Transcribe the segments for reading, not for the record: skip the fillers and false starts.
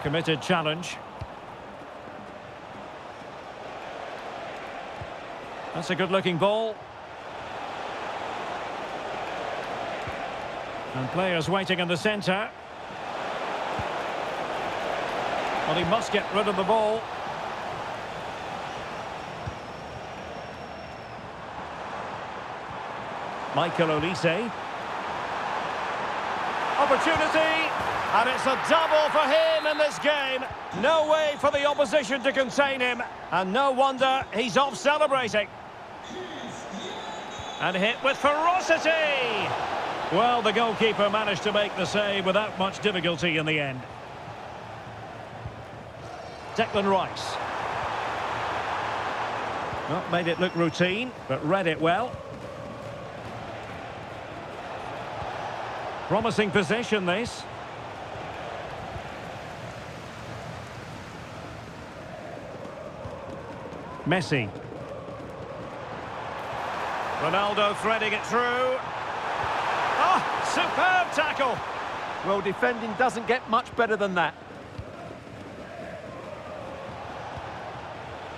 Committed challenge. That's a good-looking ball. And players waiting in the centre. Well, he must get rid of the ball. Michael Olise. Opportunity, and it's a double for him in this game. No way for the opposition to contain him, and no wonder he's off celebrating. And hit with ferocity. Well, the goalkeeper managed to make the save without much difficulty in the end. Declan Rice. Not made it look routine, but read it well. Promising possession, this. Messi. Ronaldo threading it through. Oh, superb tackle. Well, defending doesn't get much better than that.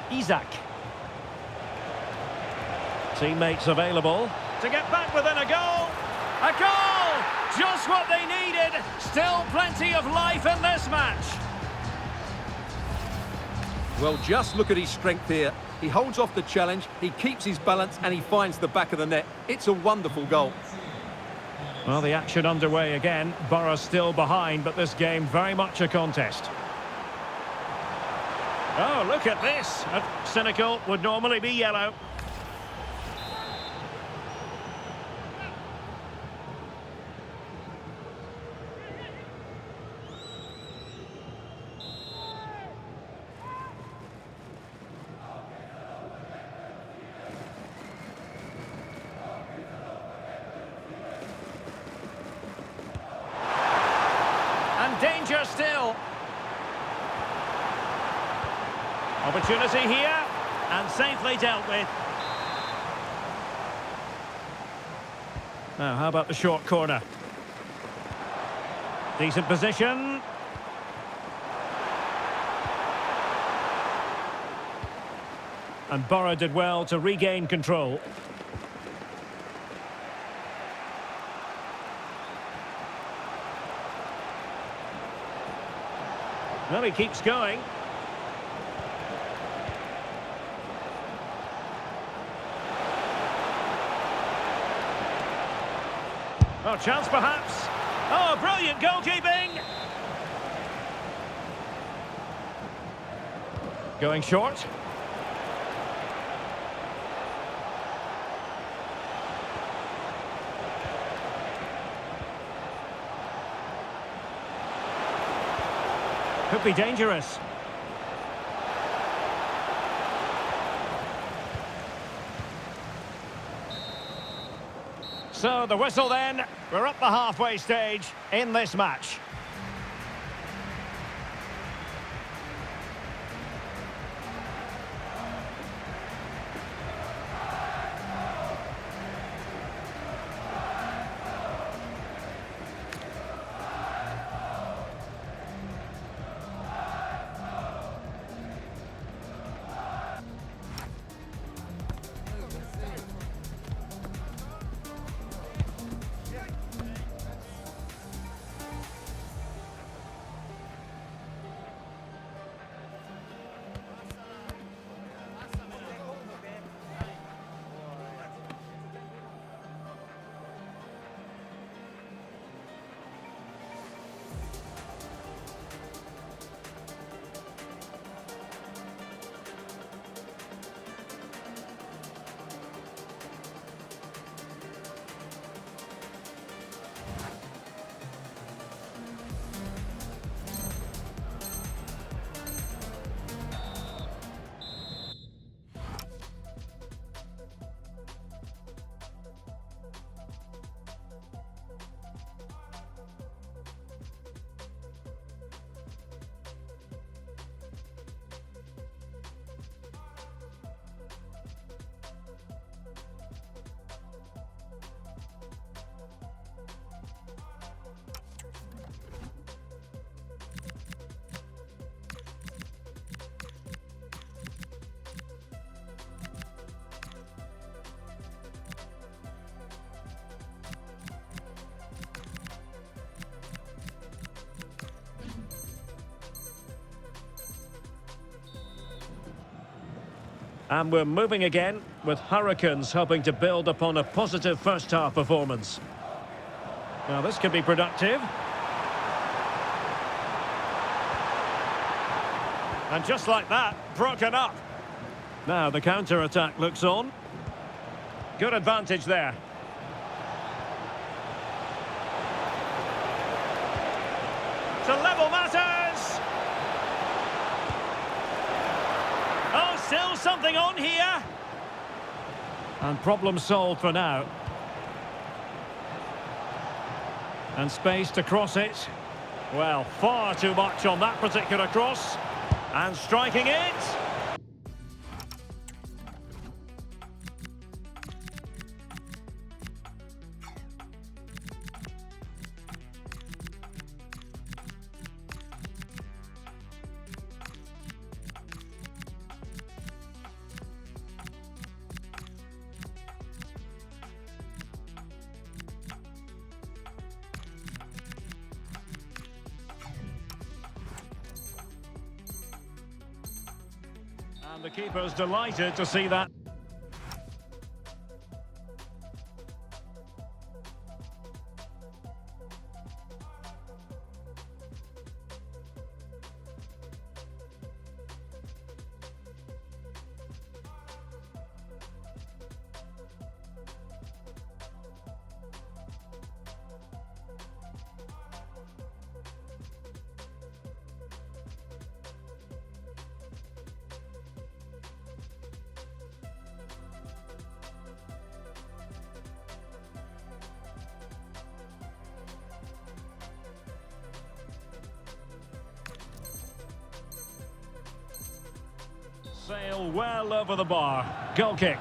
Isak. Teammates available to get back within a goal. A goal! Just what they needed. Still plenty of life in this match. Well, just look at his strength here. He holds off the challenge, he keeps his balance, and he finds the back of the net. It's a wonderful goal. Well, the action underway again. Borough still behind, but this game very much a contest. Oh, look at this. Cynical would normally be yellow. Danger still. Opportunity here, and safely dealt with. Now, how about the short corner? Decent position. And Borough did well to regain control. Well, he keeps going. Oh, chance perhaps. Oh, brilliant goalkeeping. Going short. Could be dangerous. So the whistle then. We're up the halfway stage in this match. And we're moving again, with Hurricanes hoping to build upon a positive first-half performance. Now, this could be productive. And just like that, broken up. Now, the counter-attack looks on. Good advantage there. To level matters! Oh, still something on here! And problem solved for now. And space to cross it. Well, far too much on that particular cross. And striking it! And the keeper's delighted to see that. Sail well over the bar. Goal kick.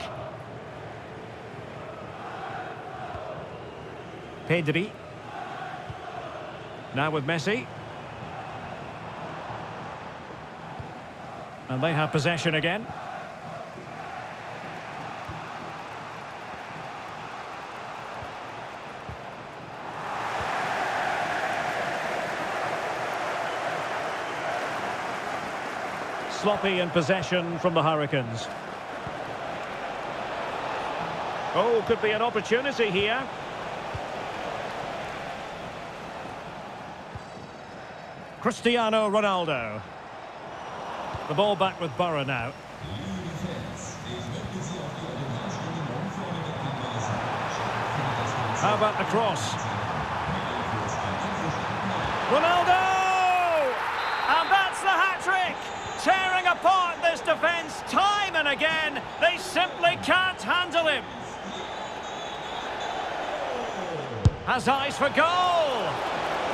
Pedri. Now with Messi. And they have possession again. Sloppy in possession from the Hurricanes. Oh, could be an opportunity here. Cristiano Ronaldo. The ball back with Borough now. How about the cross? Ronaldo! And that's the hat-trick! Tearing apart this defence time and again. They simply can't handle him. Has eyes for goal.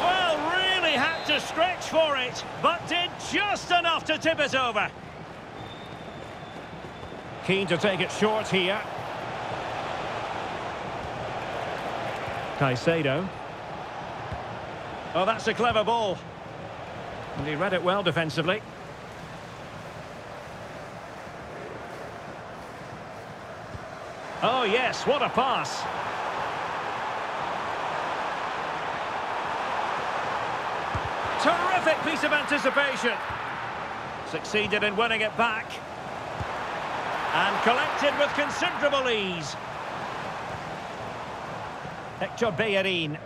Well, really had to stretch for it, but did just enough to tip it over. Keen to take it short here. Caicedo. Oh, that's a clever ball. And he read it well defensively. Oh, yes, what a pass. Terrific piece of anticipation. Succeeded in winning it back. And collected with considerable ease. Hector Bellerin.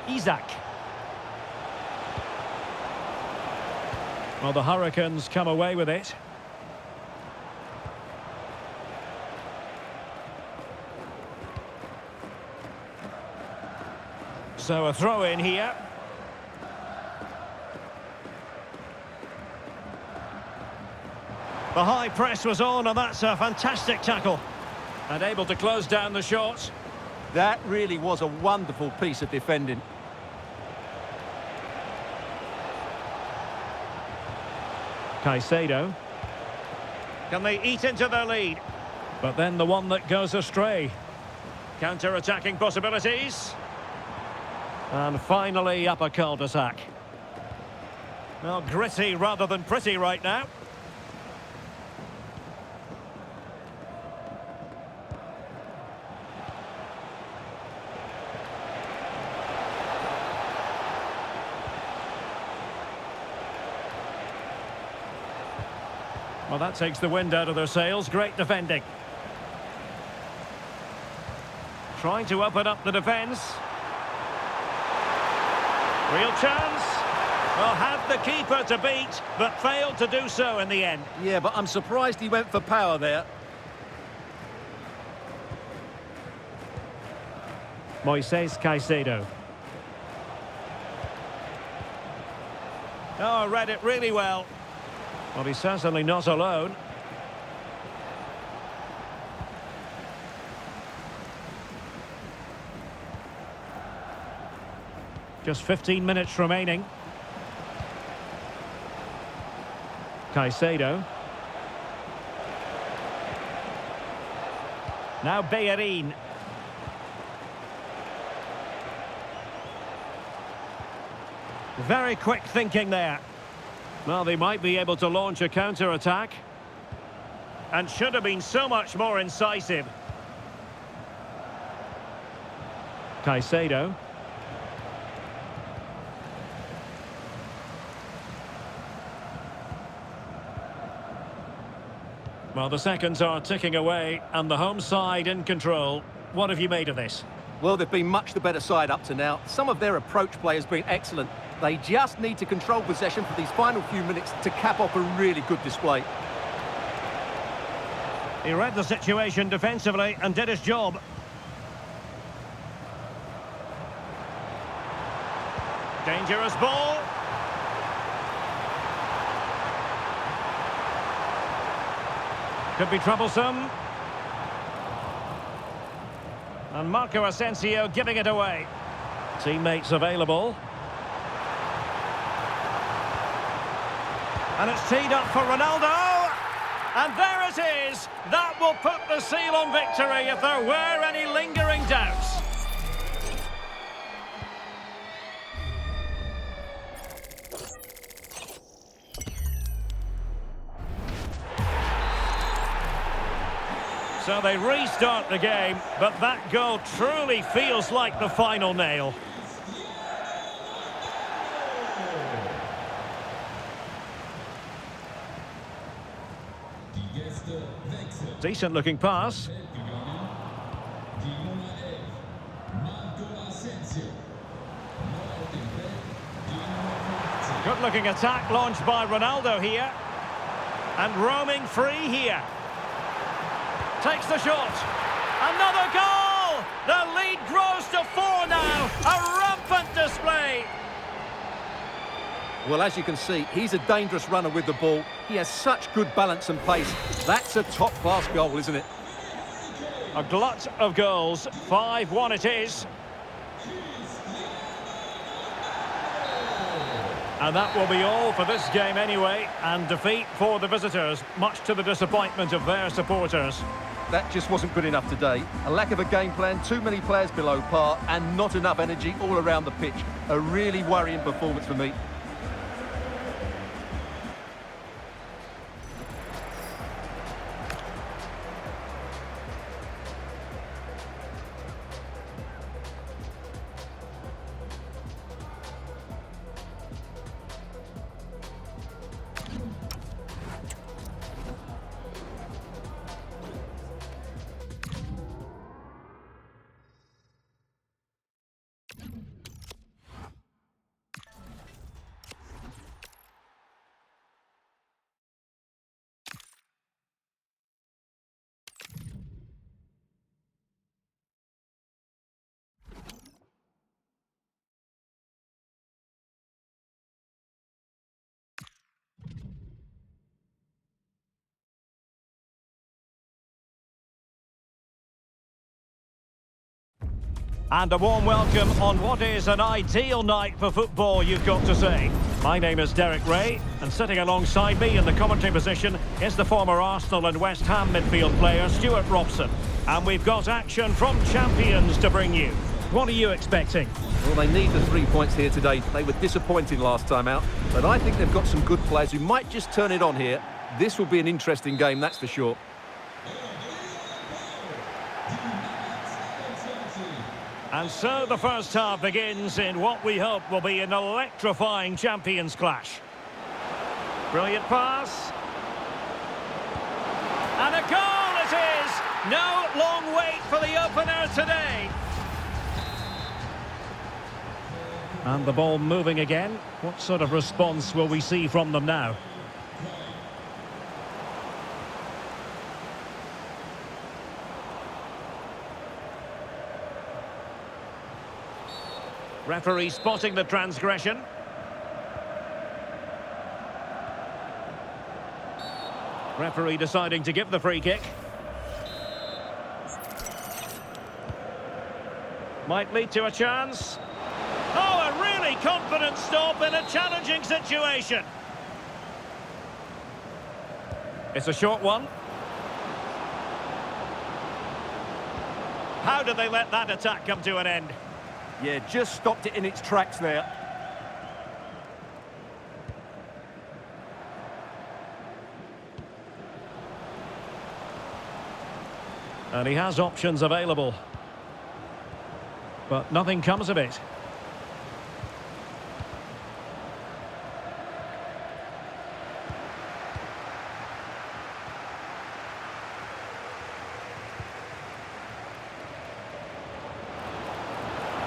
Isak. Well, the Hurricanes come away with it. So a throw in here. The high press was on, and that's a fantastic tackle. And able to close down the shots. That really was a wonderful piece of defending. Caicedo. Can they eat into their lead? But then the one that goes astray. Counter-attacking possibilities. And finally up a cul-de-sac. Well, gritty rather than pretty right now. Well, that takes the wind out of their sails. Great defending. Trying to open up the defence. Real chance. Well, had the keeper to beat, but failed to do so in the end. Yeah, but I'm surprised he went for power there. Moises Caicedo. Oh, read it really well. Well, he's certainly not alone. Just 15 minutes remaining. Caicedo. Now Bellerin. Very quick thinking there. Well, they might be able to launch a counter-attack. And should have been so much more incisive. Caicedo. Well, the seconds are ticking away, and the home side in control. What have you made of this? Well, they've been much the better side up to now. Some of their approach play has been excellent. They just need to control possession for these final few minutes to cap off a really good display. He read the situation defensively and did his job. Dangerous ball. Could be troublesome. And Marco Asensio giving it away. Teammates available. And it's teed up for Ronaldo. And there it is. That will put the seal on victory if there were any lingering doubts. So they restart the game, but that goal truly feels like the final nail. Decent looking pass. Good looking attack launched by Ronaldo here. And roaming free here. Takes the shot. Another goal! The lead grows to 4 now. A rampant display. Well, as you can see, he's a dangerous runner with the ball. He has such good balance and pace. That's a top-class goal, isn't it? A glut of goals. 5-1 it is. And that will be all for this game anyway. And defeat for the visitors, much to the disappointment of their supporters. That just wasn't good enough today. A lack of a game plan, too many players below par, and not enough energy all around the pitch. A really worrying performance for me. And a warm welcome on what is an ideal night for football, you've got to say. My name is Derek Ray, and sitting alongside me in the commentary position is the former Arsenal and West Ham midfield player, Stuart Robson. And we've got action from Champions to bring you. What are you expecting? Well, they need the 3 points here today. They were disappointing last time out, but I think they've got some good players who might just turn it on here. This will be an interesting game, that's for sure. And so the first half begins in what we hope will be an electrifying Champions clash. Brilliant pass. And a goal it is! No long wait for the opener today. And the ball moving again. What sort of response will we see from them now? Referee spotting the transgression. Referee deciding to give the free kick. Might lead to a chance. Oh, a really confident stop in a challenging situation. It's a short one. How did they let that attack come to an end? Yeah, just stopped it in its tracks there. And he has options available. But nothing comes of it.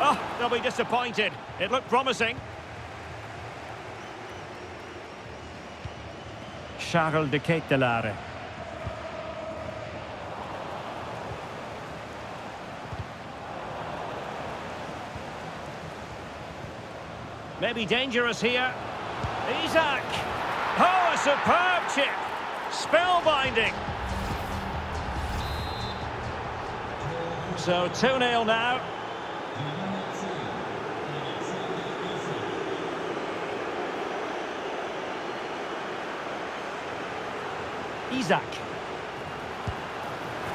Oh, they'll be disappointed. It looked promising. Charles de Ketelaere. Maybe dangerous here. Isak. Oh, a superb chip. Spellbinding. So 2-0 now. Isak.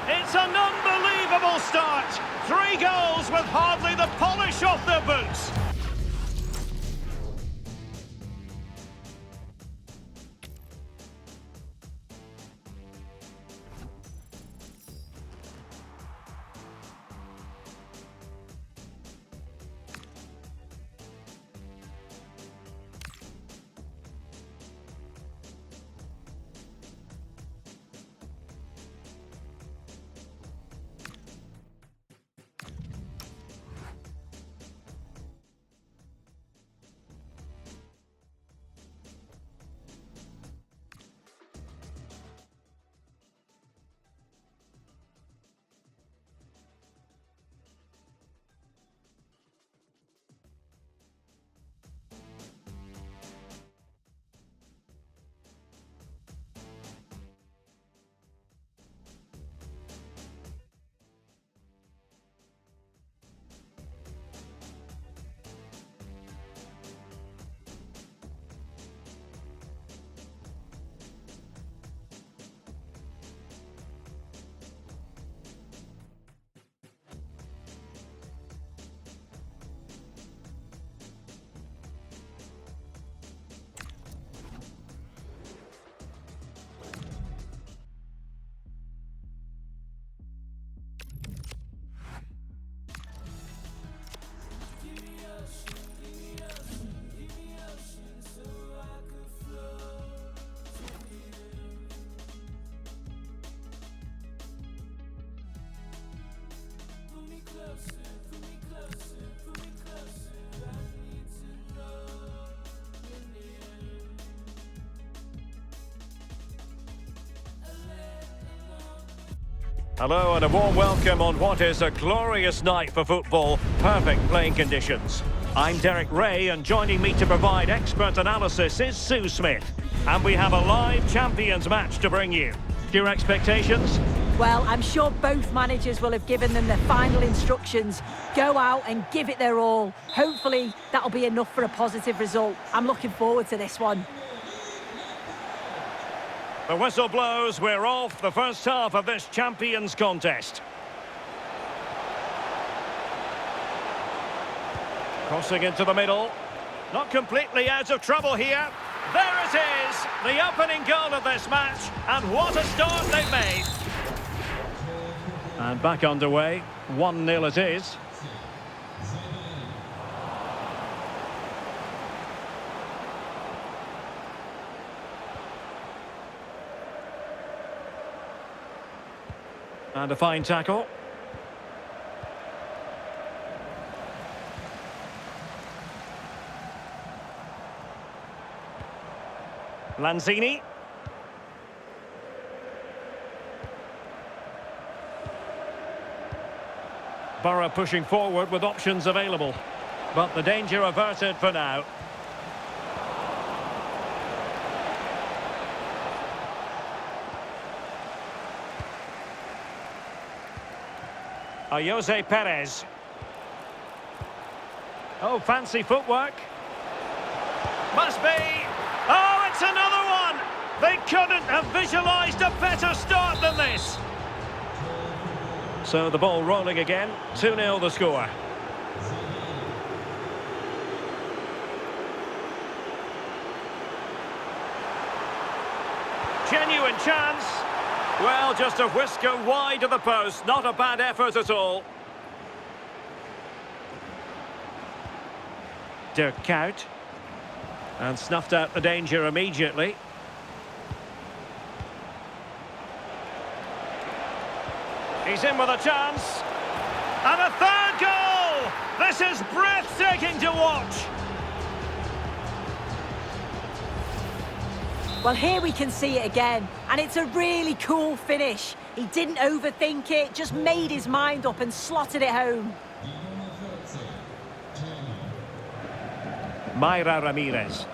It's an unbelievable start. 3 goals with hardly the polish off their boots. Hello and a warm welcome on what is a glorious night for football. Perfect playing conditions. I'm Derek Ray, and joining me to provide expert analysis is Sue Smith. And we have a live Champions match to bring you. Your expectations? Well, I'm sure both managers will have given them their final instructions. Go out and give it their all. Hopefully, that'll be enough for a positive result. I'm looking forward to this one. The whistle blows, we're off the first half of this Champions contest. Crossing into the middle. Not completely out of trouble here. There it is, the opening goal of this match, and what a start they've made. And back underway, 1-0 it is. And a fine tackle. Lanzini. Borough pushing forward with options available. But the danger averted for now. Jose Perez. Oh, fancy footwork. Must be. Oh, it's another one! They couldn't have visualised a better start than this. So the ball rolling again. 2-0 the score. Genuine chance. Well, just a whisker wide of the post. Not a bad effort at all. Dirk Kuyt. And snuffed out the danger immediately. He's in with a chance. And a third goal! This is breathtaking to watch. Well, here we can see it again, and it's a really cool finish. He didn't overthink it, just made his mind up and slotted it home. Mayra Ramirez.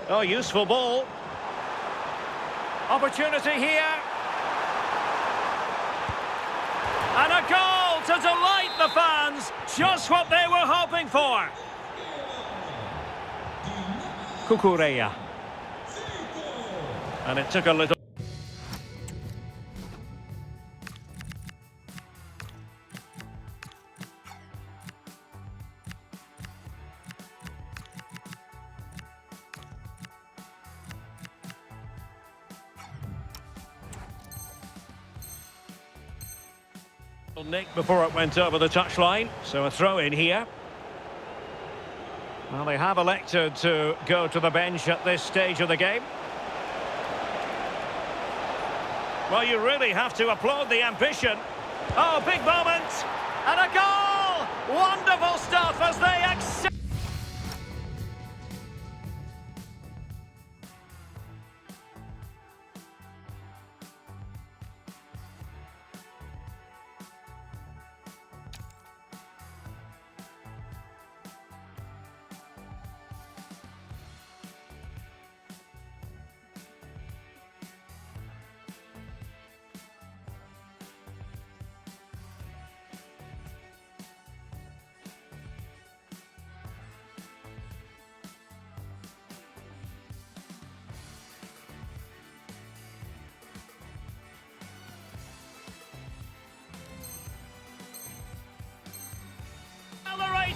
Oh, useful ball. Opportunity here. And a goal to delight the fans. Just what they were hoping for. Cucurella. And it took a little... nick before it went over the touchline, so a throw in here. Well, they have elected to go to the bench at this stage of the game. Well, you really have to applaud the ambition. Oh, big moment! And a goal! Wonderful stuff as they accept...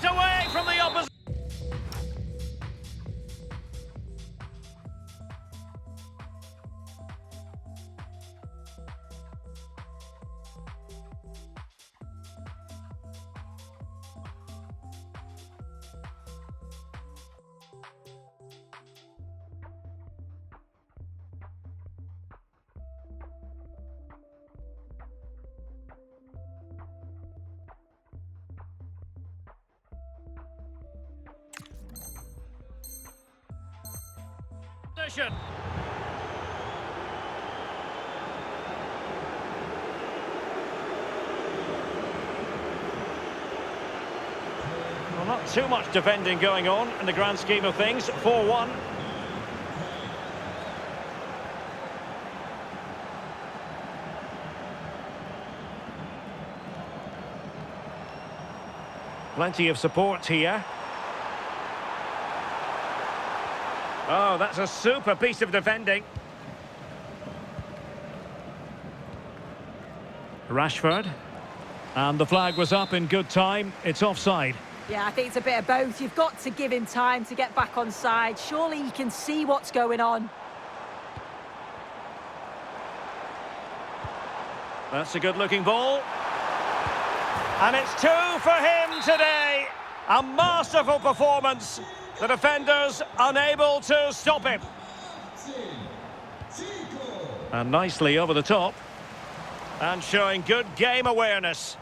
away from the opposite. Well, not too much defending going on in the grand scheme of things. 4-1. Plenty of support here. Oh, that's a super piece of defending. Rashford. And the flag was up in good time. It's offside. Yeah, I think it's a bit of both. You've got to give him time to get back on side. Surely he can see what's going on. That's a good-looking ball. And it's 2 for him today. A masterful performance. The defenders unable to stop him. And nicely over the top. And showing good game awareness.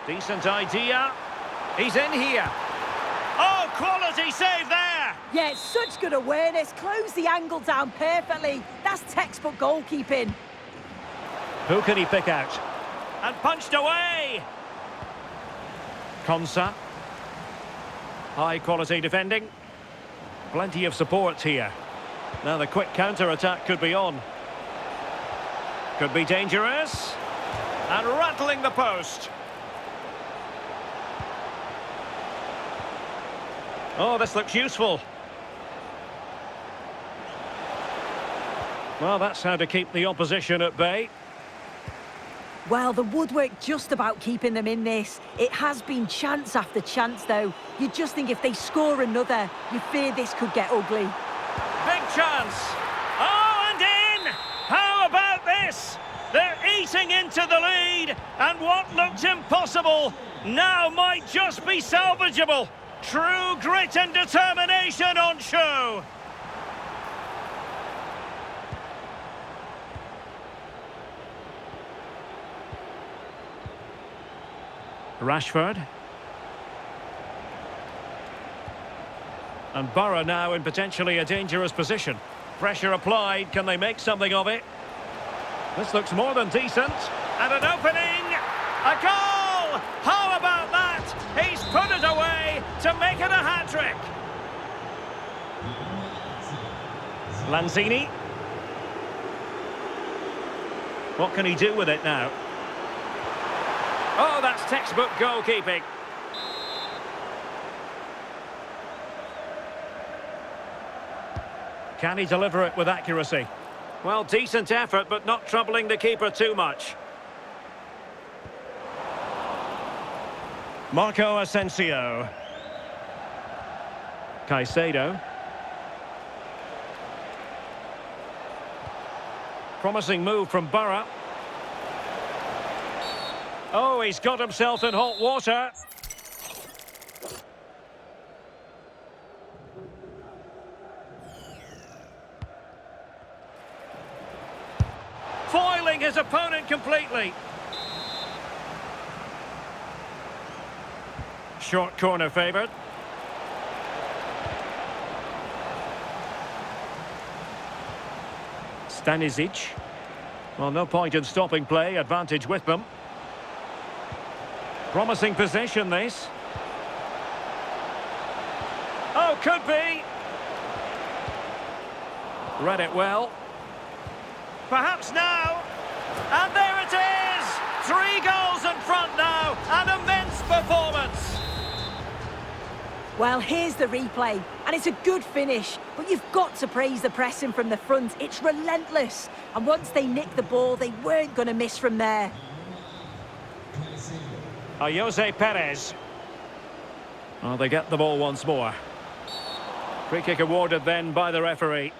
Decent idea. He's in here. Oh, quality save there! Yeah, it's such good awareness. Close the angle down perfectly. That's textbook goalkeeping. Who can he pick out? And punched away! Konsa. High quality defending. Plenty of support here. Now the quick counter-attack could be on. Could be dangerous. And rattling the post. Oh, this looks useful. Well, that's how to keep the opposition at bay. Well, the woodwork just about keeping them in this. It has been chance after chance, though. You just think if they score another, you fear this could get ugly. Big chance. Oh, and in! How about this? They're eating into the lead, and what looked impossible now might just be salvageable. True grit and determination on show. Rashford. And Borough now in potentially a dangerous position. Pressure applied, can they make something of it? This looks more than decent. And an opening! A goal! How about that? He's put it away to make it a hat-trick. Lanzini. What can he do with it now? Oh, that's textbook goalkeeping. Can he deliver it with accuracy? Well, decent effort, but not troubling the keeper too much. Marco Asensio. Caicedo. Promising move from Borough. Oh, he's got himself in hot water. Foiling his opponent completely. Short corner favoured. Stanisic. Well, no point in stopping play. Advantage with them. Promising possession, this. Oh, could be. Read it well. Perhaps now. And there it is! 3 goals in front now. An immense performance. Well, here's the replay, and it's a good finish, but you've got to praise the pressing from the front. It's relentless, and once they nicked the ball, they weren't going to miss from there. Jose Perez. Well, they get the ball once more. Free kick awarded then by the referee.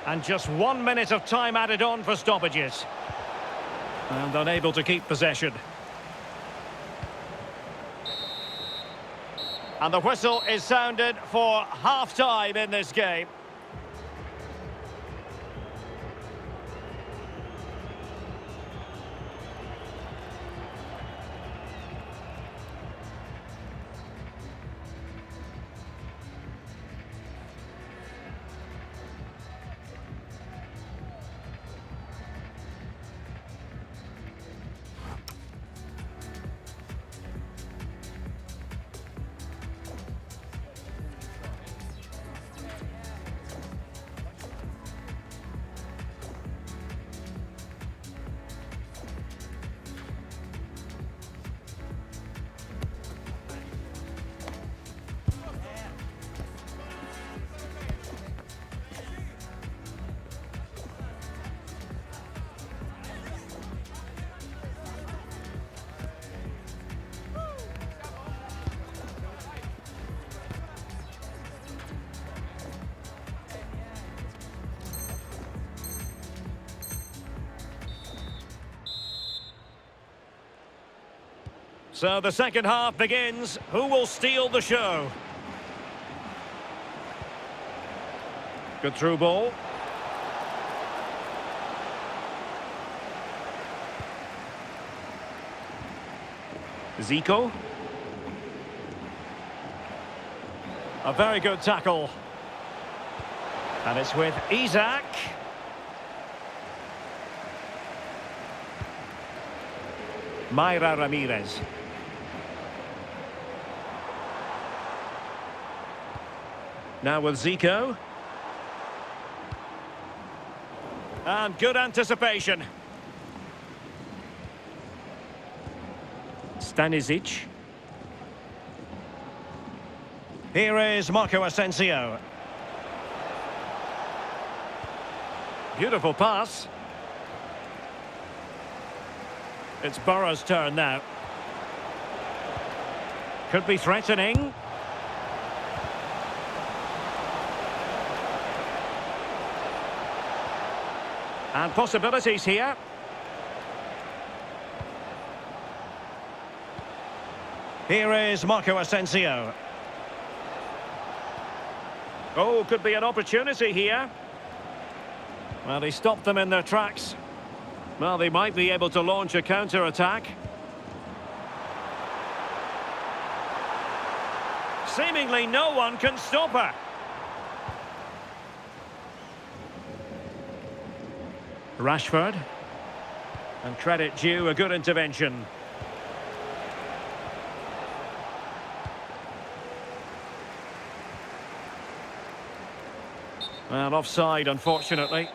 And just 1 minute of time added on for stoppages. And unable to keep possession. And the whistle is sounded for half-time in this game. So the second half begins. Who will steal the show? Good through ball. Zico. A very good tackle. And it's with Isak. Mayra Ramirez. Now with Zico. And good anticipation. Stanisic. Here is Marco Asensio. Beautiful pass. It's Burrow's turn now. Could be threatening. And possibilities here. Here is Marco Asensio. Oh, could be an opportunity here. Well, he stopped them in their tracks. Well, they might be able to launch a counter-attack. Seemingly no one can stop her. Rashford. And credit due, a good intervention. Well, offside, unfortunately.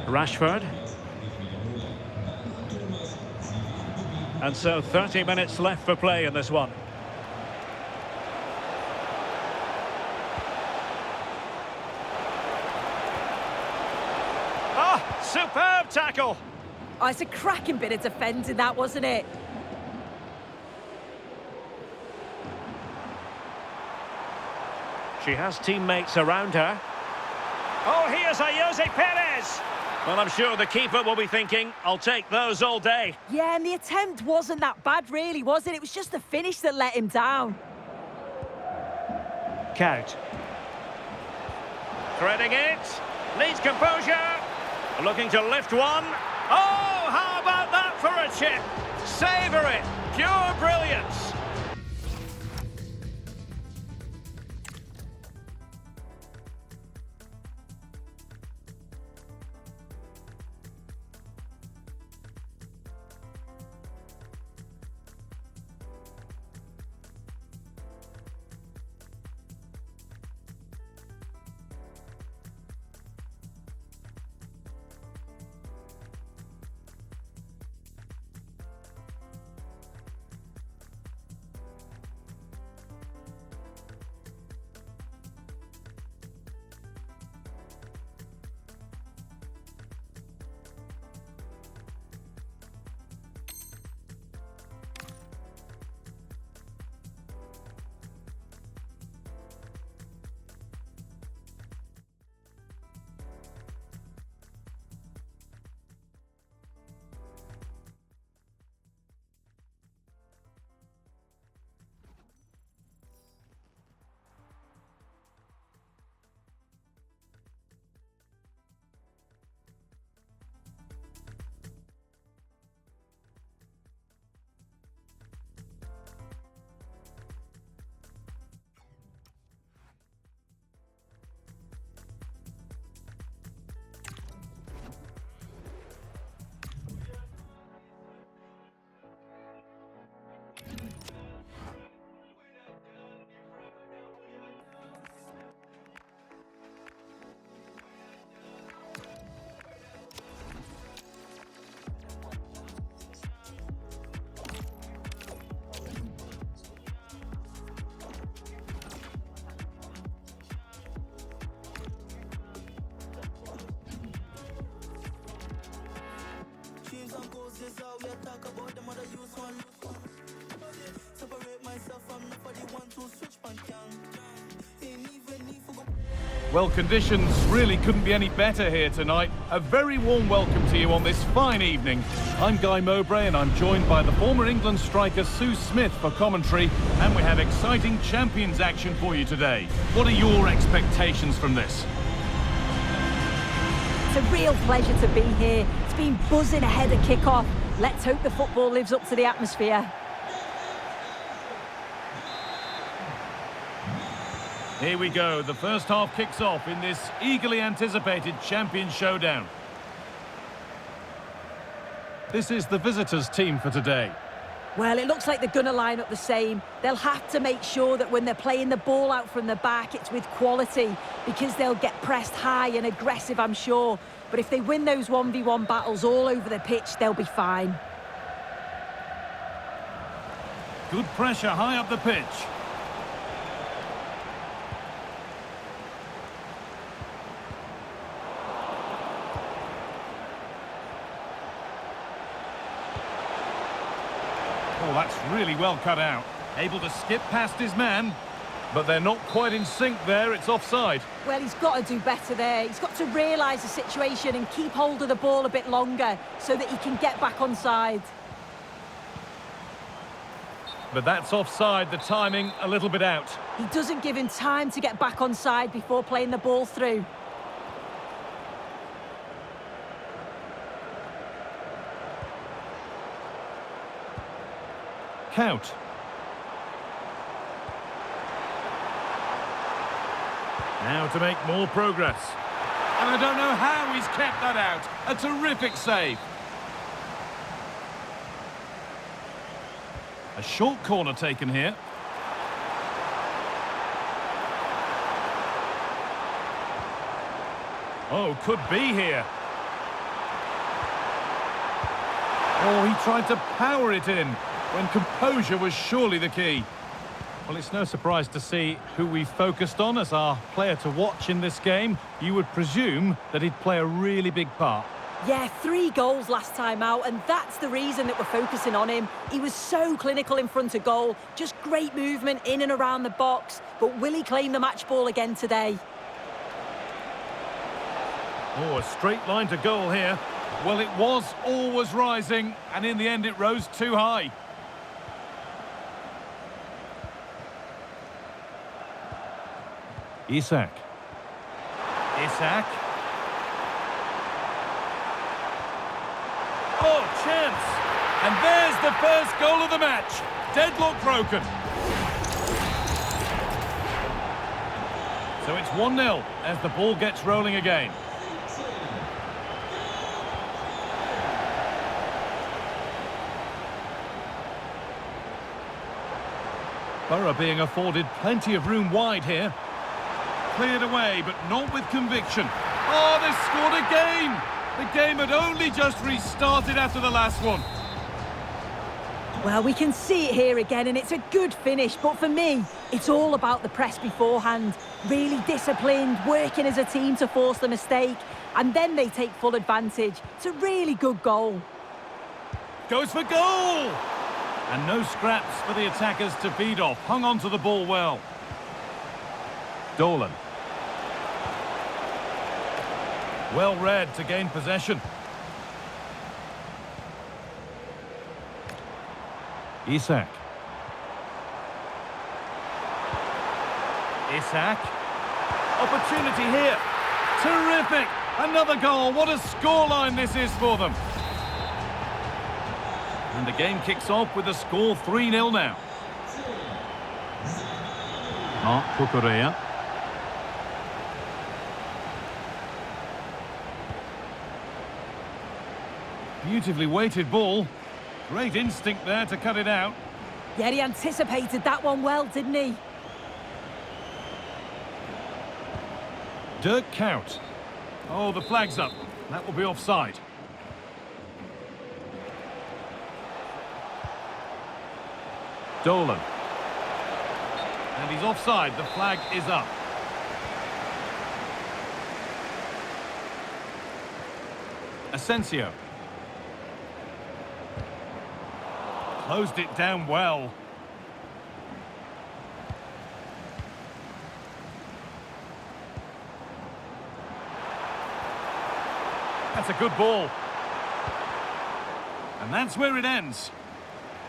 Rashford. And so 30 minutes left for play in this one. Oh, superb tackle! Oh, it's a cracking bit of defending, that, wasn't it? She has teammates around her. Oh, here's Jose Perez! Well, I'm sure the keeper will be thinking, I'll take those all day. Yeah, and the attempt wasn't that bad, really, was it? It was just the finish that let him down. Count. Threading it. Needs composure. Looking to lift one. Oh, how about that for a chip? Savour it. Pure brilliance. Separate myself, I'm not for the one to switch my gang. Ain't even Well, conditions really couldn't be any better here tonight. A very warm welcome to you on this fine evening. I'm Guy Mowbray and I'm joined by the former England striker Sue Smith for commentary, and we have exciting Champions action for you today. What are your expectations from this? It's a real pleasure to be here. It's been buzzing ahead of kick-off. Let's hope the football lives up to the atmosphere. Here we go, the first half kicks off in this eagerly anticipated Champions showdown. This is the visitors' team for today. Well, it looks like they're going to line up the same. They'll have to make sure that when they're playing the ball out from the back, it's with quality, because they'll get pressed high and aggressive, I'm sure. But if they win those 1v1 battles all over the pitch, they'll be fine. Good pressure high up the pitch. Oh, that's really well cut out. Able to skip past his man, but they're not quite in sync there. It's offside. Well, he's got to do better there. He's got to realise the situation and keep hold of the ball a bit longer so that he can get back onside. But that's offside, the timing a little bit out. He doesn't give him time to get back onside before playing the ball through. Count. Now to make more progress. And I don't know how he's kept that out. A terrific save. A short corner taken here. Oh, could be here. Oh, he tried to power it in when composure was surely the key. Well, it's no surprise to see who we focused on as our player to watch in this game. You would presume that he'd play a really big part. Yeah, 3 goals last time out, and that's the reason that we're focusing on him. He was so clinical in front of goal, just great movement in and around the box. But will he claim the match ball again today? Oh, a straight line to goal here. Well, it was always rising, and in the end it rose too high. Isak. Isak. Oh, chance! And there's the first goal of the match. Deadlock broken. So it's 1-0 as the ball gets rolling again. Borough being afforded plenty of room wide here. Cleared away, but not with conviction. Oh, they scored again! The game had only just restarted after the last one. Well, we can see it here again, and it's a good finish. But for me, it's all about the press beforehand. Really disciplined, working as a team to force the mistake, and then they take full advantage. It's a really good goal. Goes for goal! And no scraps for the attackers to feed off. Hung on to the ball well. Dolan. Well read to gain possession. Isak. Isak. Opportunity here. Terrific! Another goal. What a scoreline this is for them. And the game kicks off with the score 3-0 now. Marc Cucurella. Beautifully weighted ball. Great instinct there to cut it out. Yeah, he anticipated that one well, didn't he? Dirk Kuyt. Oh, the flag's up. That will be offside. Dolan. And he's offside. The flag is up. Asensio. Closed it down well. that's a good ball. And that's where it ends.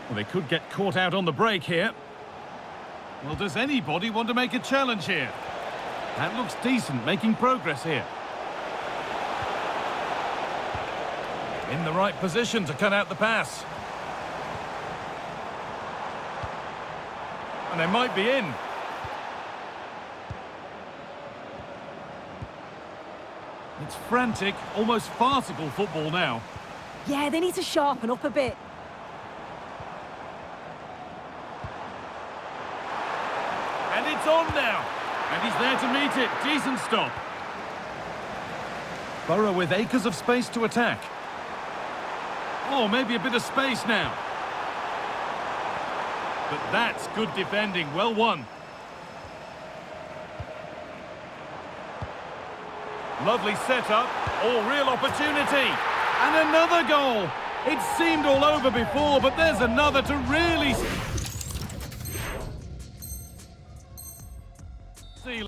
Well, they could get caught out on the break here. Well, does anybody want to make a challenge here? That looks decent, making progress here. In the right position to cut out the pass. And they might be in. It's frantic, almost farcical football now. Yeah, they need to sharpen up a bit. And it's on now. And he's there to meet it. Decent stop. Borough with acres of space to attack. Oh, maybe a bit of space now. But that's good defending. Well won. Lovely setup. Oh, real opportunity. And another goal. It seemed all over before, but there's another to really see.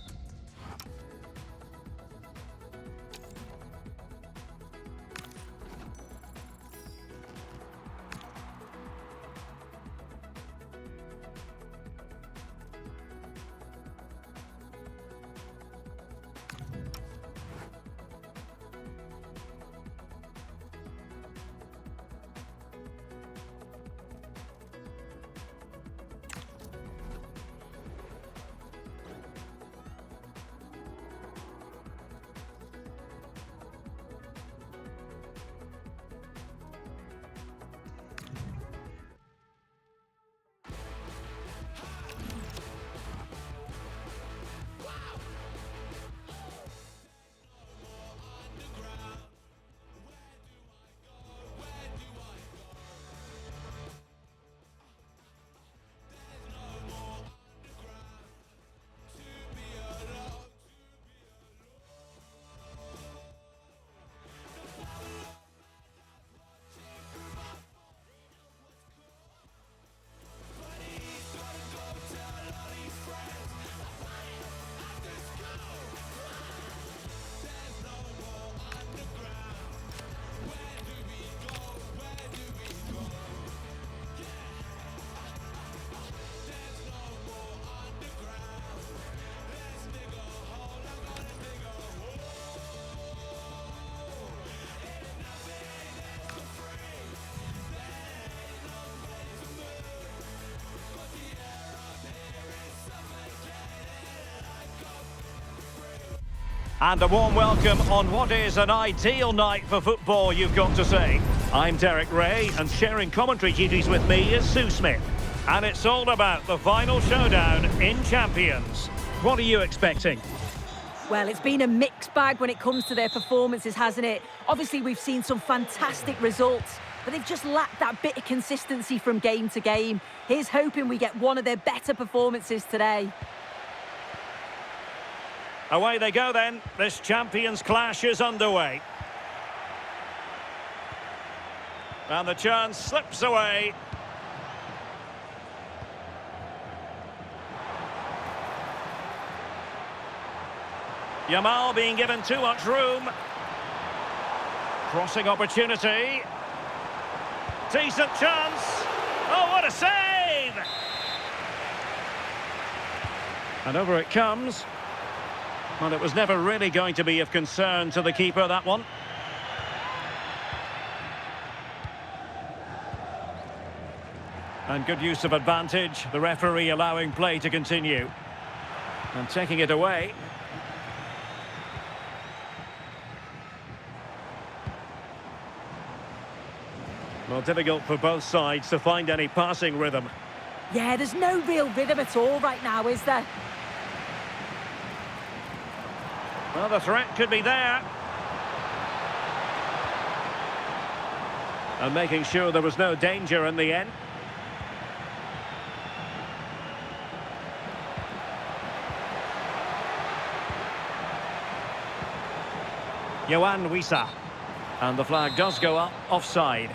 And a warm welcome on what is an ideal night for football, you've got to say. I'm Derek Ray, and sharing commentary duties with me is Sue Smith. And it's all about the final showdown in Champions. What are you expecting? Well, it's been a mixed bag when it comes to their performances, hasn't it? Obviously, we've seen some fantastic results, but they've just lacked that bit of consistency from game to game. Here's hoping we get one of their better performances today. Away they go then. This Champions clash is underway. And the chance slips away. Yamal being given too much room. Crossing opportunity. Decent chance. Oh, what a save! And over it comes. Well, it was never really going to be of concern to the keeper, that one. And good use of advantage, the referee allowing play to continue. And taking it away. Well, difficult for both sides to find any passing rhythm. Yeah, there's no real rhythm at all right now, is there? Well, the threat could be there. And making sure there was no danger in the end. Yoane Wissa. And the flag does go up, offside.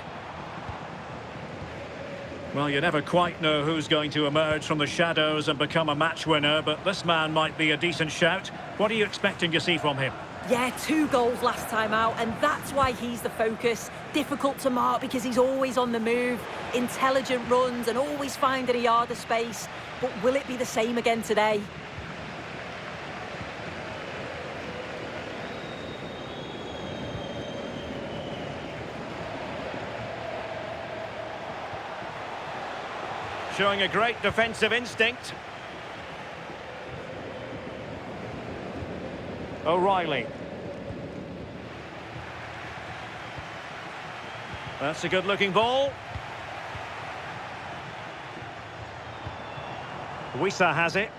Well, you never quite know who's going to emerge from the shadows and become a match winner, but this man might be a decent shout. What are you expecting to see from him? Yeah, 2 goals last time out, and that's why he's the focus. Difficult to mark because he's always on the move, intelligent runs and always finding a yard of space. But will it be the same again today? Showing a great defensive instinct. O'Reilly. That's a good-looking ball. Wissa has it.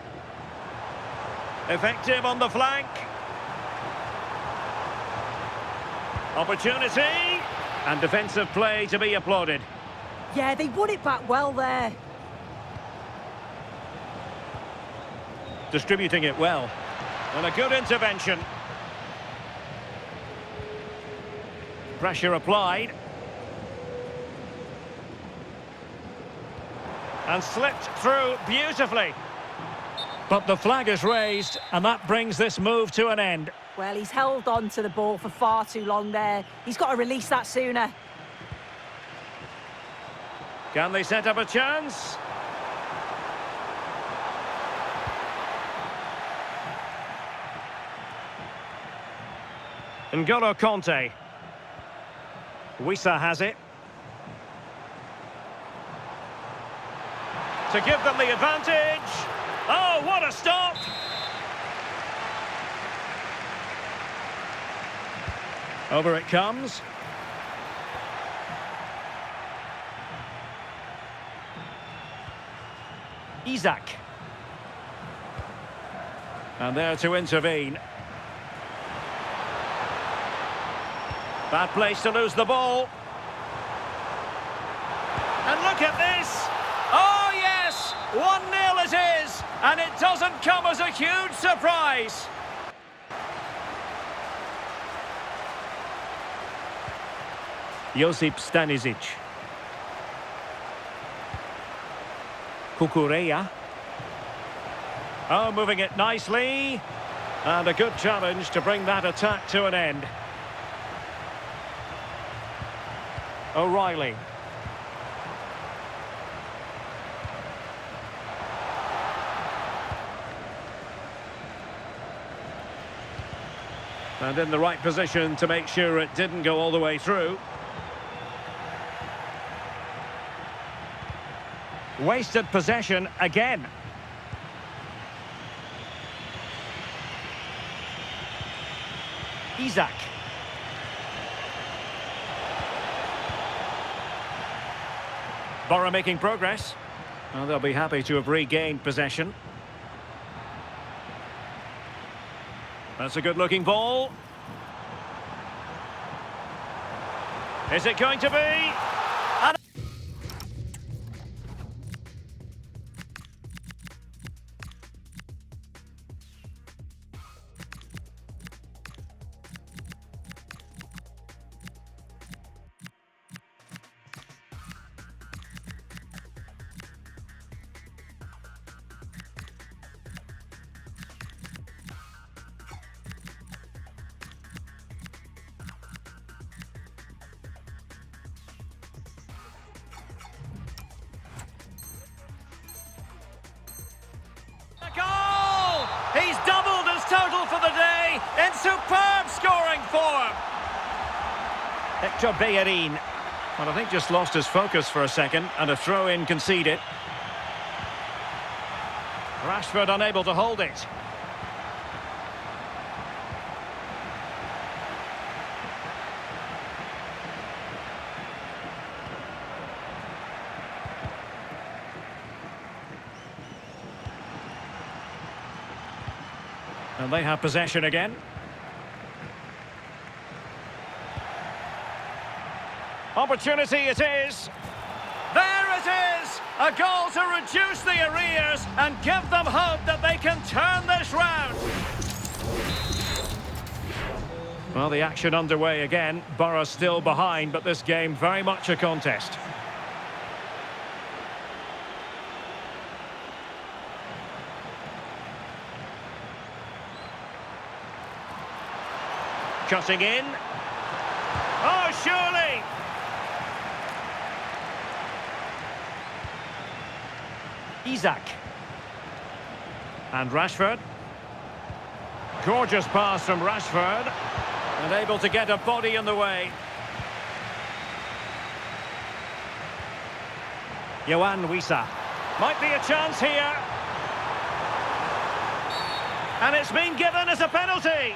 Effective on the flank. Opportunity. And defensive play to be applauded. Yeah, they won it back well there. Distributing it well. And a good intervention. Pressure applied. And slipped through beautifully. But the flag is raised, and that brings this move to an end. Well, he's held on to the ball for far too long there. He's got to release that sooner. Can they set up a chance? N'Golo Kanté. Wissa has it. To give them the advantage. Oh, what a stop! Over it comes. Isak. And there to intervene. Bad place to lose the ball. And look at this! Oh yes! 1-0 it is! And it doesn't come as a huge surprise! Josip Stanisic. Cucurella. Oh, moving it nicely. And a good challenge to bring that attack to an end. O'Reilly. And in the right position to make sure it didn't go all the way through. Wasted possession again. Isak. Borough making progress. Well, they'll be happy to have regained possession. That's a good-looking ball. Is it going to be? And goal! He's doubled his total for the day in superb scoring form. Hector Bellerin. Well, I think just lost his focus for a second and a throw-in conceded. Rashford unable to hold it. And they have possession again. Opportunity it is. There it is! A goal to reduce the arrears and give them hope that they can turn this round. Well, the action underway again. Borough still behind, but this game very much a contest. Cutting in. Oh, surely! Isak. And Rashford. Gorgeous pass from Rashford. And able to get a body in the way. Yoane Wissa. Might be a chance here. And it's been given as a penalty.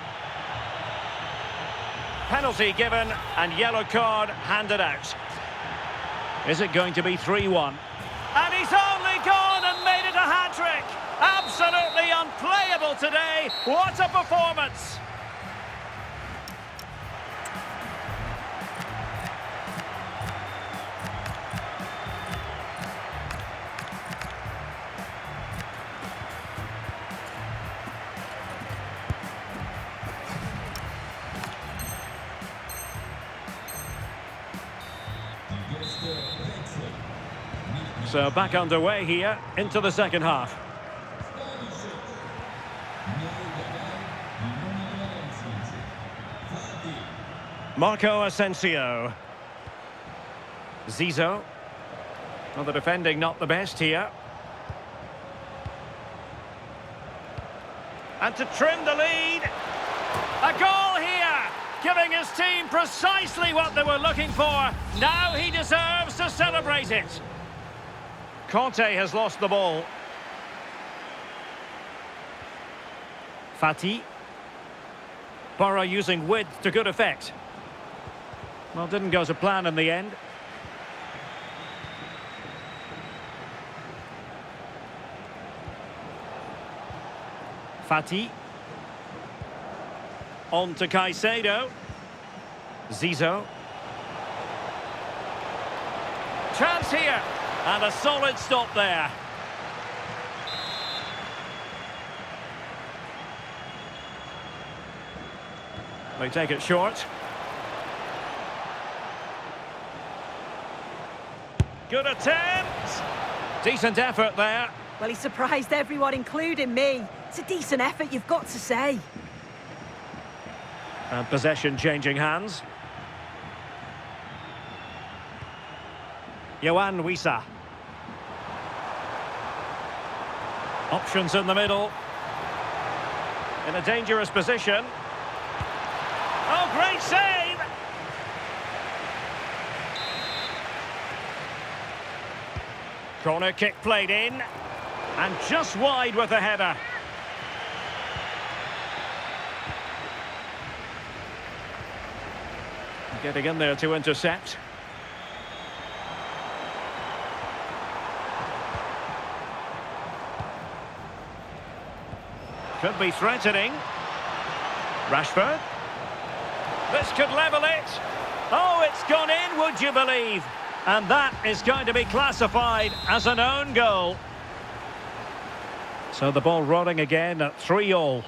Penalty given and yellow card handed out. Is it going to be 3-1? And he's only gone and made it a hat-trick. Absolutely unplayable today. What a performance. So back underway here into the second half. Marco Asensio. Zizou. Well, the defending not the best here. And to trim the lead. A goal here, giving his team precisely what they were looking for. Now he deserves to celebrate it. Conte has lost the ball. Fati. Borough using width to good effect. Well, didn't go to plan in the end. Fati. On to Caicedo. Zizou. Chance here. And a solid stop there. They take it short. Good attempt. Decent effort there. Well, he surprised everyone, including me. It's a decent effort, you've got to say. And possession changing hands. Yoane Wissa. Options in the middle. In a dangerous position. Oh, great save! Corner kick played in. And just wide with the header. Getting in there to intercept. Could be threatening. Rashford. This could level it. Oh, it's gone in, would you believe? And that is going to be classified as an own goal. So the ball rolling again at 3-3.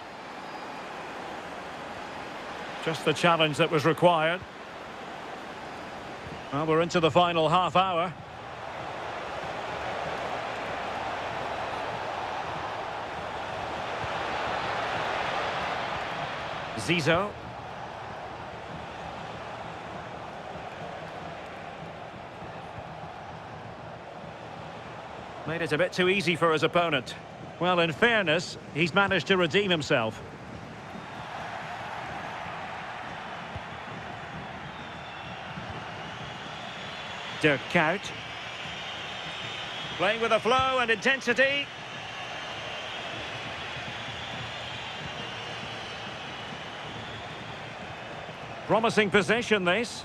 Just the challenge that was required. Well, we're into the final half hour. Zizou. Made it a bit too easy for his opponent. Well, in fairness, he's managed to redeem himself. Dirk Kuyt. Playing with a flow and intensity. Promising possession, this.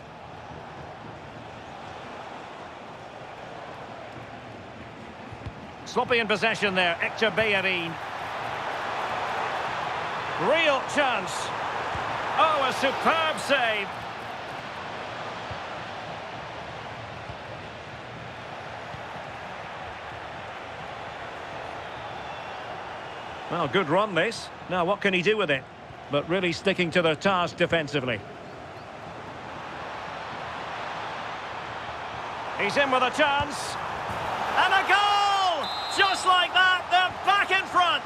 Sloppy in possession there, Hector Bellerin. Real chance. Oh, a superb save. Well, good run this. Now, what can he do with it? But really sticking to their task defensively. He's in with a chance. And a goal! Just like that, they're back in front.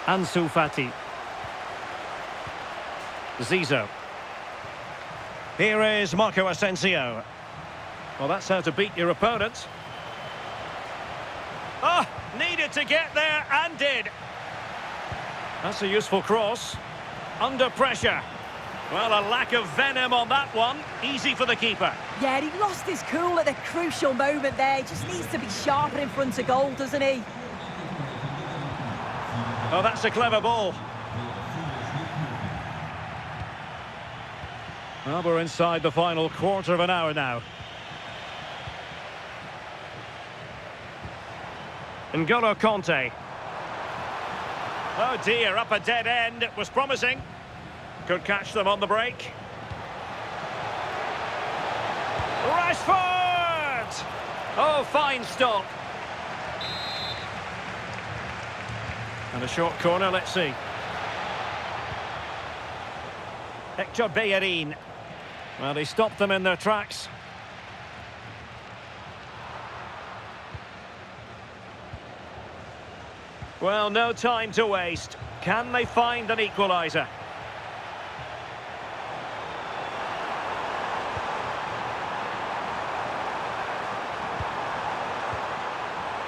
Ansu Fati. Zizou. Here is Marco Asensio. Well, that's how to beat your opponent. Oh, needed to get there and did. That's a useful cross. Under pressure. Well, a lack of venom on that one. Easy for the keeper. Yeah, he lost his cool at the crucial moment there. He just needs to be sharper in front of goal, doesn't he? Oh, that's a clever ball. Well, we're inside the final quarter of an hour now. N'Golo Kanté. Oh dear, up a dead end. It was promising. Could catch them on the break. Rashford! Oh, fine stop. And a short corner, let's see. Hector Bellerin. Well, he stopped them in their tracks. Well, no time to waste. Can they find an equaliser?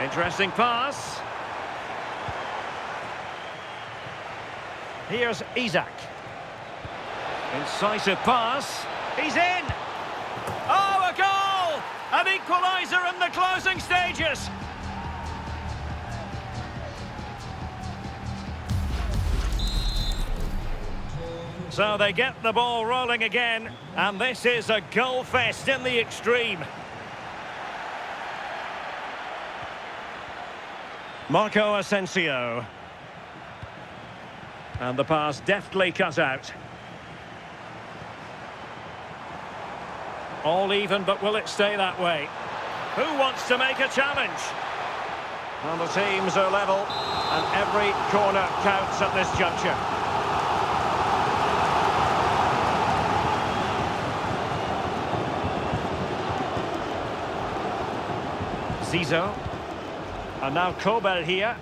Interesting pass. Here's Isak. Incisive pass. He's in! Oh, a goal! An equaliser in the closing stages! So they get the ball rolling again, and this is a goal fest in the extreme. Marco Asensio. And the pass deftly cut out. All even, but will it stay that way? Who wants to make a challenge? Well, the teams are level, and every corner counts at this juncture. Zizou. And now Kobel here.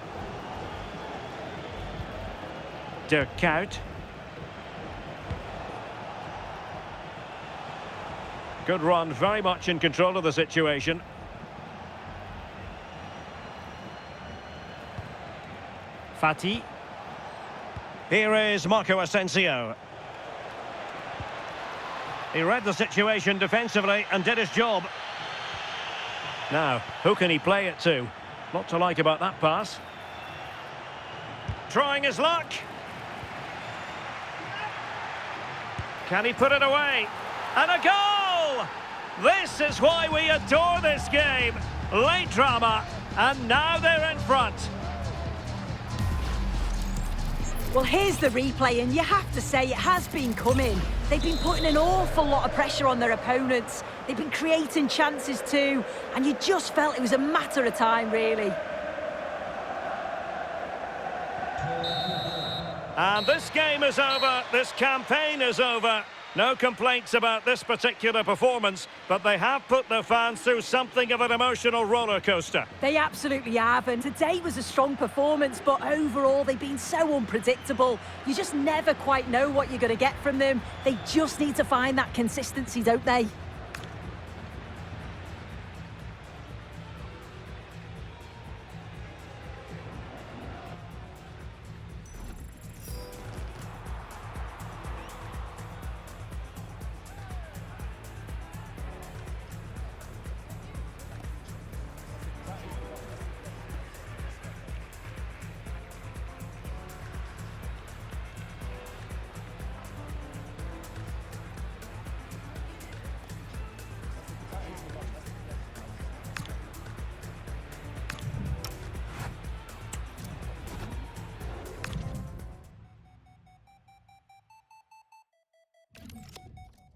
Dirk Kuyt. Good run, very much in control of the situation. Fati. Here is Marco Asensio. He read the situation defensively and did his job. Now, who can he play it to? Not to like about that pass. Trying his luck. Can he put it away? And a goal! This is why we adore this game. Late drama, and now they're in front. Well, here's the replay, and you have to say it has been coming. They've been putting an awful lot of pressure on their opponents. They've been creating chances too, and you just felt it was a matter of time, really. And this game is over, this campaign is over. No complaints about this particular performance, but they have put their fans through something of an emotional roller coaster. They absolutely have, and today was a strong performance, but overall they've been so unpredictable. You just never quite know what you're going to get from them. They just need to find that consistency, don't they?